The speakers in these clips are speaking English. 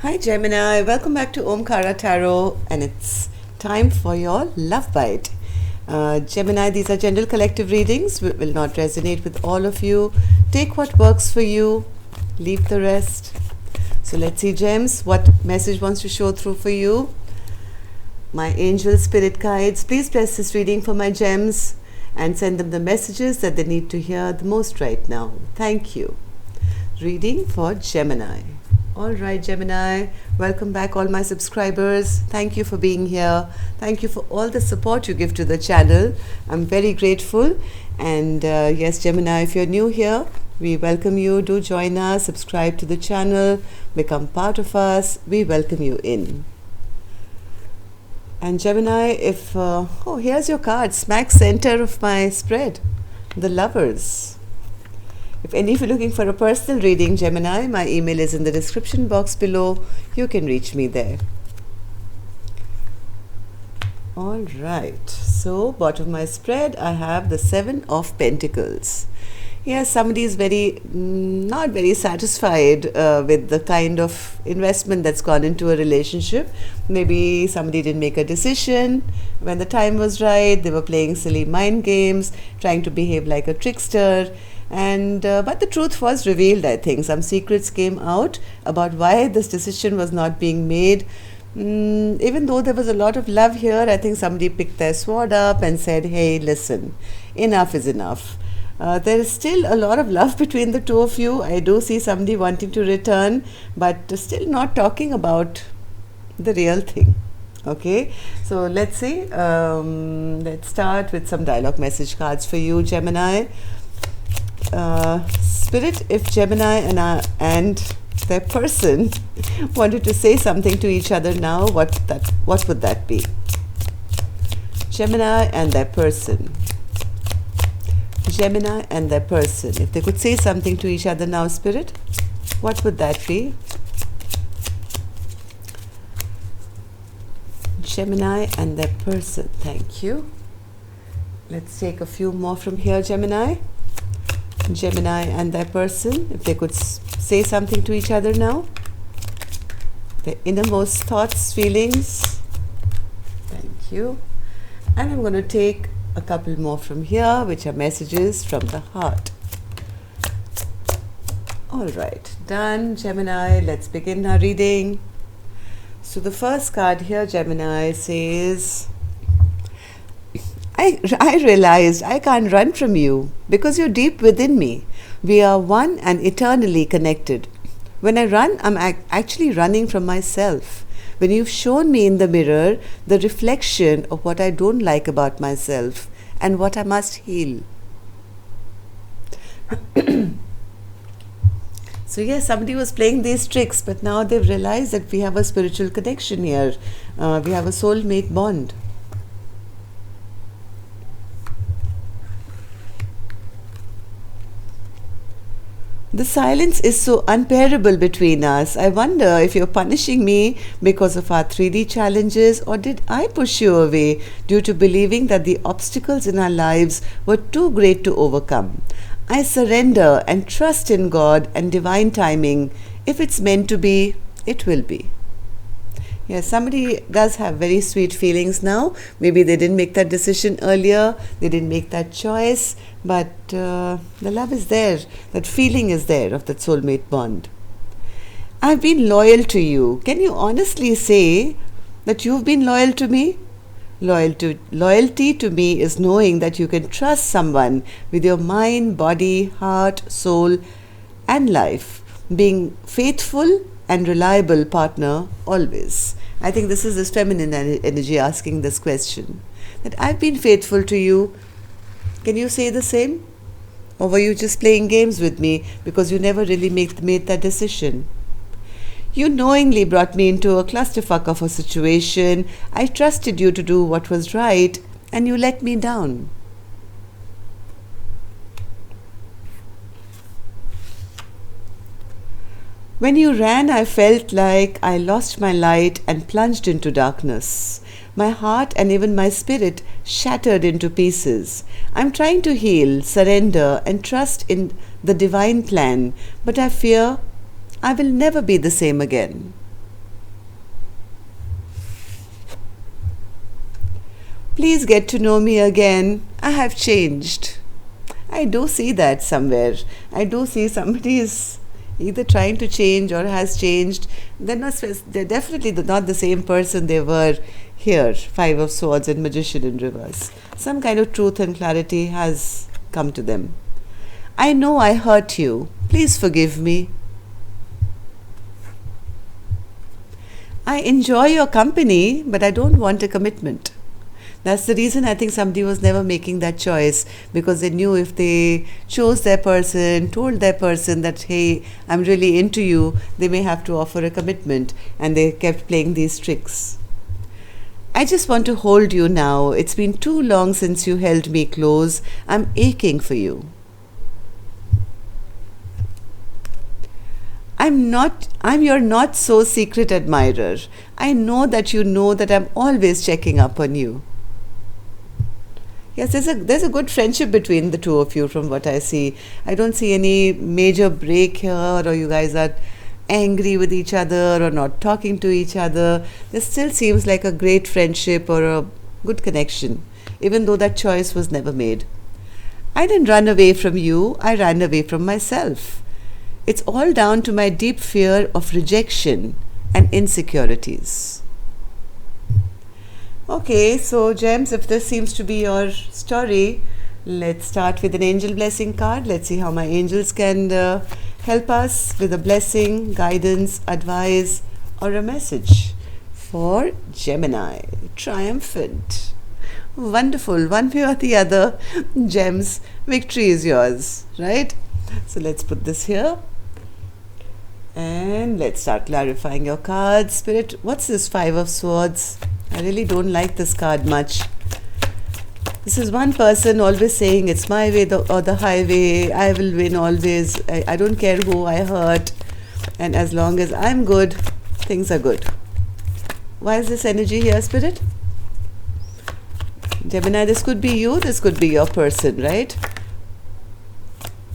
Hi Gemini, welcome back to Omkara Tarot, and it's time for your love bite. Gemini, these are general collective readings, will not resonate with all of you. Take what works for you, leave the rest. So let's see, Gems, what message wants to show through for you. My angel spirit guides, please bless this reading for my gems and send them the messages that they need to hear the most right now. Thank you. Reading for Gemini. All right, Gemini, welcome back all my subscribers. Thank you for being here. Thank you for all the support you give to the channel. I'm very grateful. And yes, Gemini, if you're new here, we welcome you. Do join us, subscribe to the channel, become part of us. We welcome you in. And Gemini, if, here's your card, smack center of my spread, the Lovers. If any of you are looking for a personal reading, Gemini, my email is in the description box below. You can reach me there. All right. So, bottom of my spread, I have the 7 of Pentacles. Yes, somebody is not very satisfied with the kind of investment that's gone into a relationship. Maybe somebody didn't make a decision when the time was right. They were playing silly mind games, trying to behave like a trickster. And but the truth was revealed, I think. Some secrets came out about why this decision was not being made. Even though there was a lot of love here, I think somebody picked their sword up and said, hey, listen, enough is enough. There is still a lot of love between the two of you. I do see somebody wanting to return, but still not talking about the real thing. Okay, so let's see. Let's start with some dialogue message cards for you, Gemini. Spirit, if Gemini and their person wanted to say something to each other now, what would that be? Gemini and their person. Gemini and their person. If they could say something to each other now, Spirit, what would that be? Gemini and their person. Thank you. Let's take a few more from here, Gemini. Gemini and their person, if they could say something to each other now. Their innermost thoughts, feelings. Thank you. And I'm going to take a couple more from here, which are messages from the heart. All right, done, Gemini. Let's begin our reading. So the first card here, Gemini, says, I realized I can't run from you because you're deep within me. We are one and eternally connected. When I run, I'm actually running from myself. When you've shown me in the mirror the reflection of what I don't like about myself and what I must heal. So yes, somebody was playing these tricks, but now they've realized that we have a spiritual connection here. We have a soulmate bond. The silence is so unbearable between us. I wonder if you're punishing me because of our 3D challenges, or did I push you away due to believing that the obstacles in our lives were too great to overcome? I surrender and trust in God and divine timing. If it's meant to be, it will be. Yes, somebody does have very sweet feelings now. Maybe they didn't make that decision earlier, they didn't make that choice, but the love is there, that feeling is there of that soulmate bond. I've been loyal to you. Can you honestly say that you've been loyal to me? Loyalty to me is knowing that you can trust someone with your mind, body, heart, soul, and life, being faithful and reliable partner always. I think this is this feminine energy asking this question, that I've been faithful to you. Can you say the same? Or were you just playing games with me because you never really made that decision? You knowingly brought me into a clusterfuck of a situation. I trusted you to do what was right, and you let me down. When you ran, I felt like I lost my light and plunged into darkness. My heart and even my spirit shattered into pieces. I'm trying to heal, surrender, and trust in the divine plan, but I fear I will never be the same again. Please get to know me again. I have changed. I do see that somewhere. I do see somebody is either trying to change or has changed. They're definitely not the same person they were here. Five of Swords and Magician in reverse. Some kind of truth and clarity has come to them. I know I hurt you. Please forgive me. I enjoy your company, but I don't want a commitment. That's the reason I think somebody was never making that choice, because they knew if they chose their person, told their person that, hey, I'm really into you, they may have to offer a commitment, and they kept playing these tricks. I just want to hold you now. It's been too long since you held me close. I'm aching for you. I'm your not so secret admirer. I know that you know that I'm always checking up on you. Yes, there's a good friendship between the two of you from what I see. I don't see any major break here, or you guys are angry with each other or not talking to each other. There still seems like a great friendship or a good connection, even though that choice was never made. I didn't run away from you, I ran away from myself. It's all down to my deep fear of rejection and insecurities. Okay, so Gems, if this seems to be your story, let's start with an angel blessing card. Let's see how my angels can help us with a blessing, guidance, advice, or a message for Gemini. Triumphant. Wonderful. One way or the other, Gems, victory is yours, right? So let's put this here. And let's start clarifying your cards. Spirit, what's this Five of Swords? I really don't like this card much. This is one person always saying it's my way or the highway. I will win always. I don't care who I hurt. And as long as I'm good, things are good. Why is this energy here, Spirit? Gemini, this could be you. This could be your person, right?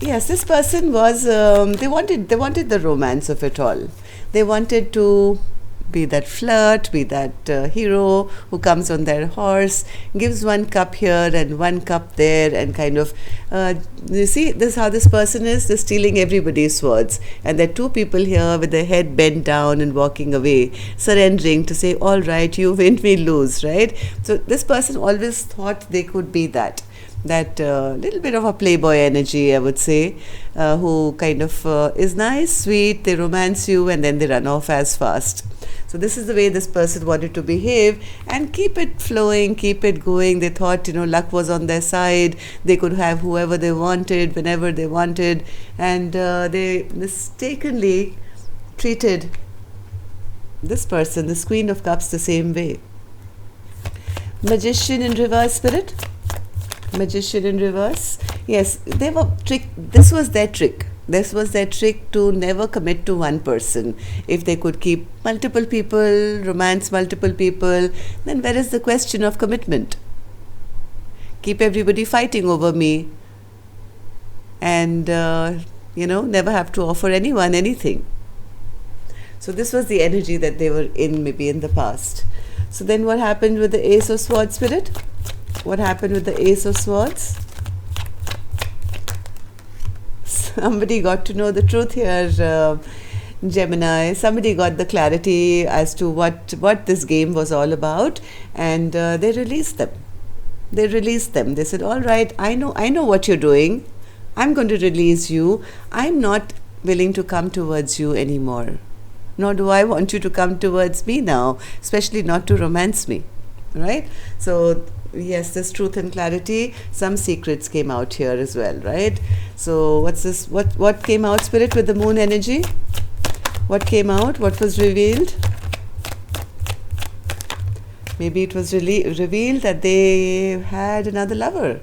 Yes, this person was, they wanted the romance of it all. They wanted to be that flirt, be that hero who comes on their horse, gives one cup here and one cup there, and kind of, you see, this is how this person is, they're stealing everybody's swords. And there are two people here with their head bent down and walking away, surrendering to say, all right, you win, we lose, right? So this person always thought they could be that little bit of a playboy energy, I would say, who kind of is nice, sweet, they romance you, and then they run off as fast. So this is the way this person wanted to behave, and keep it flowing, keep it going. They thought, luck was on their side. They could have whoever they wanted, whenever they wanted, and they mistakenly treated this person, this Queen of Cups, the same way. Magician in reverse, Spirit. Magician in reverse. Yes, they were tricked. This was their trick. This was their trick to never commit to one person. If they could keep multiple people, romance multiple people, then where is the question of commitment? Keep everybody fighting over me and, never have to offer anyone anything. So this was the energy that they were in maybe in the past. So then what happened with the Ace of Swords, Spirit? What happened with the Ace of Swords? Somebody got to know the truth here, Gemini. Somebody got the clarity as to what this game was all about, and they released them. They said, all right, I know what you're doing. I'm going to release you. I'm not willing to come towards you anymore. Nor do I want you to come towards me now, especially not to romance me. Right? So yes, this truth and clarity, some secrets came out here as well, right? So what's this? What came out, Spirit, with the moon energy? What came out? What was revealed? Maybe it was revealed that they had another lover.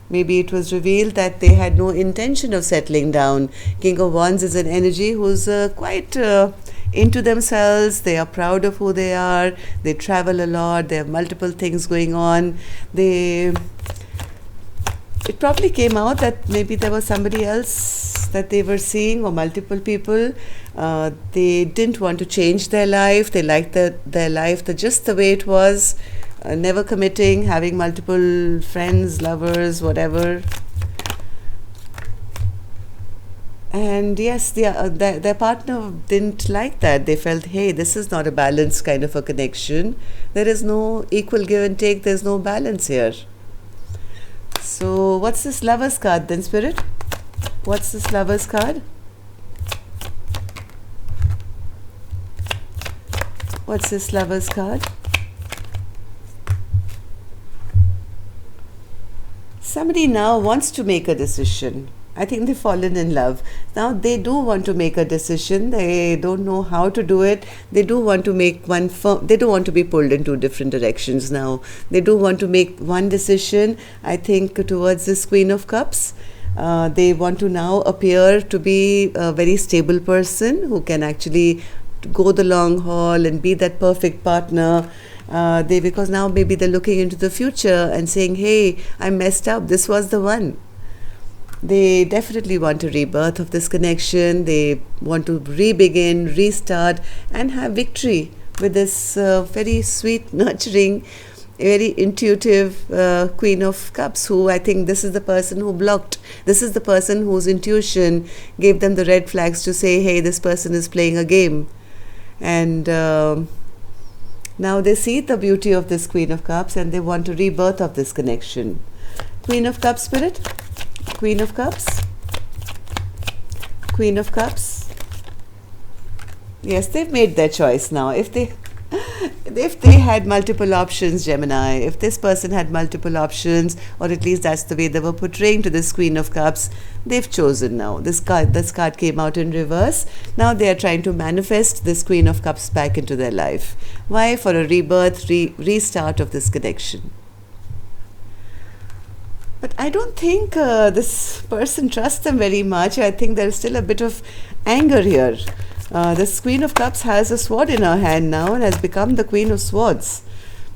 Maybe it was revealed that they had no intention of settling down. King of Wands is an energy who's quite into themselves. They are proud of who they are. They travel a lot. They have multiple things going on. It probably came out that maybe there was somebody else that they were seeing, or multiple people. They didn't want to change their life. They liked their life just the way it was. never committing, having multiple friends, lovers, whatever. And yes, their partner didn't like that. They felt, hey, this is not a balanced kind of a connection. There is no equal give and take. There's no balance here. So what's this Lover's card then, Spirit? What's this Lover's card? What's this Lover's card? Somebody now wants to make a decision. I think they've fallen in love. Now they do want to make a decision. They don't know how to do it. They do want to make one they do want to be pulled in two different directions now. They do want to make one decision, I think, towards this Queen of Cups. They want to now appear to be a very stable person who can actually go the long haul and be that perfect partner. Because now maybe they're looking into the future and saying, hey, I messed up. This was the one. They definitely want a rebirth of this connection. They want to re-begin, restart, and have victory with this very sweet, nurturing, very intuitive Queen of Cups, who I think this is the person who blocked. This is the person whose intuition gave them the red flags to say, hey, this person is playing a game. And now they see the beauty of this Queen of Cups and they want a rebirth of this connection. Queen of Cups, Spirit? Queen of Cups? Queen of Cups? Yes, they've made their choice now. If they had multiple options, Gemini, if this person had multiple options, or at least that's the way they were portraying to this Queen of Cups, they've chosen now. This card came out in reverse. Now they are trying to manifest this Queen of Cups back into their life. Why? For a rebirth, restart of this connection. But I don't think this person trusts them very much. I think there's still a bit of anger here. This Queen of Cups has a sword in her hand now and has become the Queen of Swords.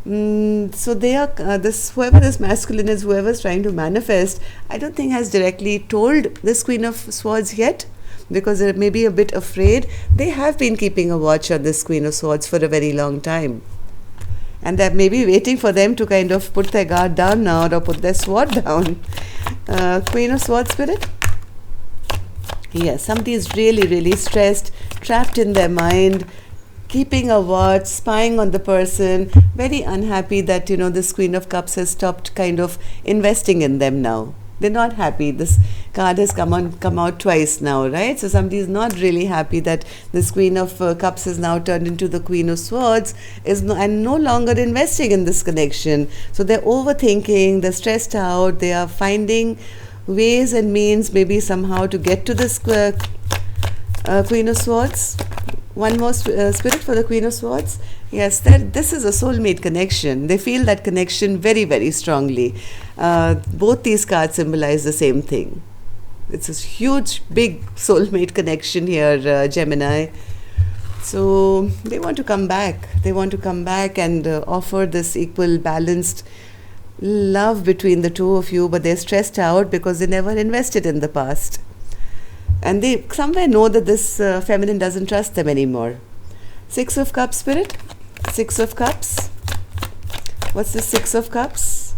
So they are whoever this masculine is, whoever's trying to manifest, I don't think has directly told this Queen of Swords yet, because they may be a bit afraid. They have been keeping a watch on this Queen of Swords for a very long time. And they're maybe waiting for them to kind of put their guard down now or put their sword down. Queen of Swords, Spirit? Yes, somebody is really, really stressed, trapped in their mind, keeping a watch, spying on the person, very unhappy that, this Queen of Cups has stopped kind of investing in them now. They're not happy. This card has come out twice now, right? So somebody is not really happy that this Queen of Cups has now turned into the Queen of Swords and no longer investing in this connection. So they're overthinking, they're stressed out, they are finding ways and means maybe somehow to get to this Queen of Swords. One more Spirit for the Queen of Swords. Yes, this is a soulmate connection. They feel that connection very, very strongly. Both these cards symbolize the same thing. It's a huge, big soulmate connection here, Gemini. So they want to come back. They want to come back and offer this equal, balanced love between the two of you, but they're stressed out because they never invested in the past. And they somewhere know that this feminine doesn't trust them anymore. Six of Cups, Spirit? Six of Cups? What's the Six of Cups?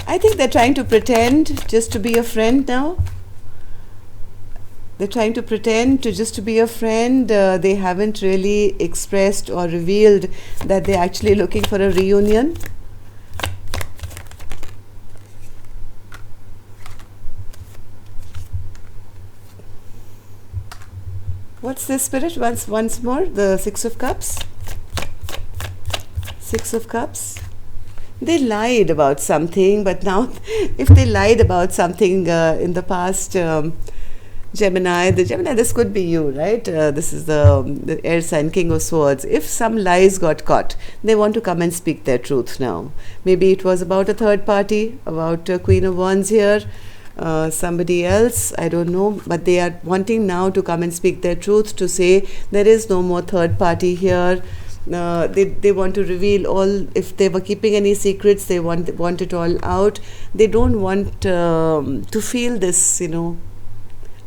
I think they're trying to pretend just to be a friend now. They're trying to pretend just to be a friend. They haven't really expressed or revealed that they're actually looking for a reunion. What's this, Spirit? Once more, the Six of Cups. Six of Cups. They lied about something, but now, if they lied about something in the past, Gemini, this could be you, right? This is the air sign, King of Swords. If some lies got caught, they want to come and speak their truth now. Maybe it was about a third party, about Queen of Wands here. Somebody else, I don't know, but they are wanting now to come and speak their truth, to say there is no more third party here. They want to reveal all. If they were keeping any secrets, they want it all out. They don't want to feel this,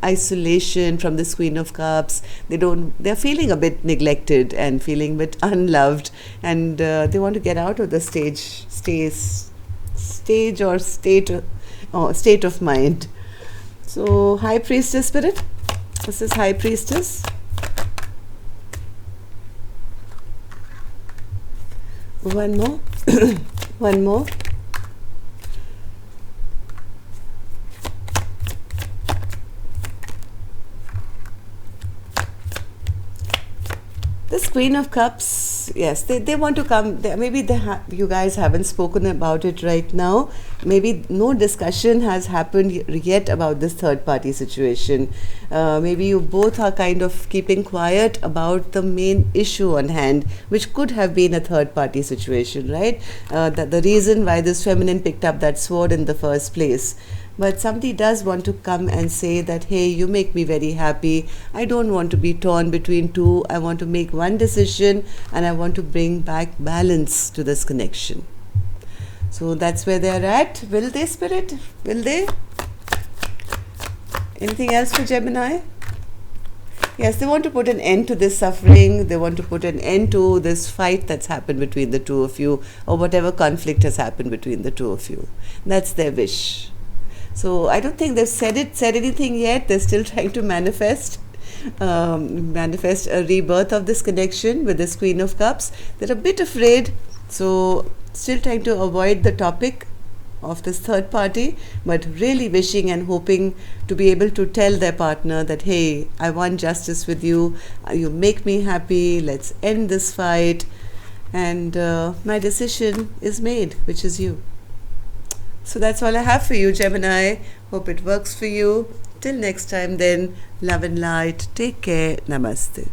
isolation from this Queen of Cups. They're feeling a bit neglected and feeling a bit unloved, and they want to get out of the state of mind. So, High Priestess spirit, this is High Priestess. One more. One more. This Queen of Cups, yes, they want to come. You guys haven't spoken about it right now. Maybe no discussion has happened yet about this third party situation. Maybe you both are kind of keeping quiet about the main issue on hand, which could have been a third party situation, right? The reason why this feminine picked up that sword in the first place. But somebody does want to come and say that, hey, you make me very happy. I don't want to be torn between two. I want to make one decision and I want to bring back balance to this connection. So that's where they're at. Will they, Spirit? Will they? Anything else for Gemini? Yes, they want to put an end to this suffering. They want to put an end to this fight that's happened between the two of you, or whatever conflict has happened between the two of you. That's their wish. So I don't think they've said anything yet. They're still trying to manifest a rebirth of this connection with this Queen of Cups. They're a bit afraid, so still trying to avoid the topic of this third party, but really wishing and hoping to be able to tell their partner that, hey, I want justice with you. You make me happy. Let's end this fight. And my decision is made, which is you. So that's all I have for you, Gemini. Hope it works for you. Till next time then, love and light. Take care. Namaste.